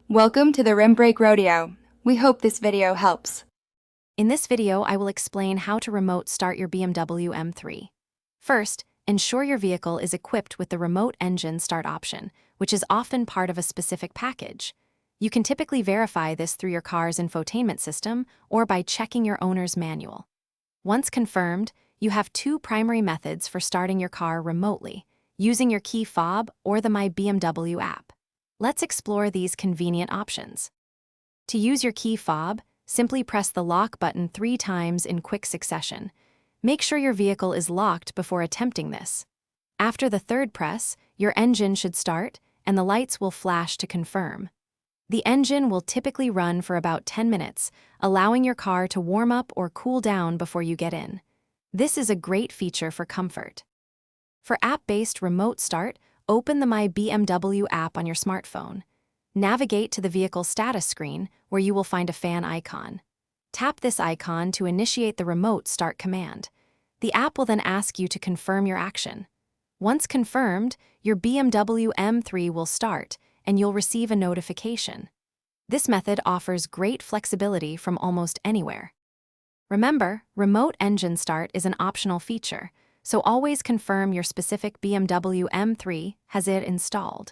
Welcome to the Rim Brake Rodeo. We hope this video helps. In this video, I will explain how to remote start your BMW M3. First, ensure your vehicle is equipped with the remote engine start option, which is often part of a specific package. You can typically verify this through your car's infotainment system or by checking your owner's manual. Once confirmed, you have two primary methods for starting your car remotely, using your key fob or the My BMW app. Let's explore these convenient options. To use your key fob, simply press the lock button 3 times in quick succession. Make sure your vehicle is locked before attempting this. After the third press, your engine should start and the lights will flash to confirm. The engine will typically run for about 10 minutes, allowing your car to warm up or cool down before you get in. This is a great feature for comfort. For app-based remote start, open the My BMW app on your smartphone. Navigate to the vehicle status screen, where you will find a fan icon. Tap this icon to initiate the remote start command. The app will then ask you to confirm your action. Once confirmed, your BMW M3 will start, and you'll receive a notification. This method offers great flexibility from almost anywhere. Remember, remote engine start is an optional feature, so always confirm your specific BMW M3 has it installed.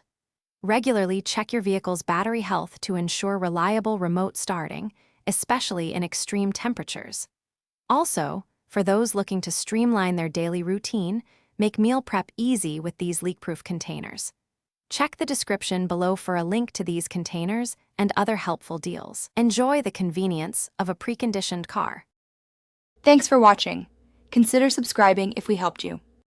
Regularly check your vehicle's battery health to ensure reliable remote starting, especially in extreme temperatures. Also, for those looking to streamline their daily routine, make meal prep easy with these leak-proof containers. Check the description below for a link to these containers and other helpful deals. Enjoy the convenience of a preconditioned car. Thanks for watching. Consider subscribing if we helped you.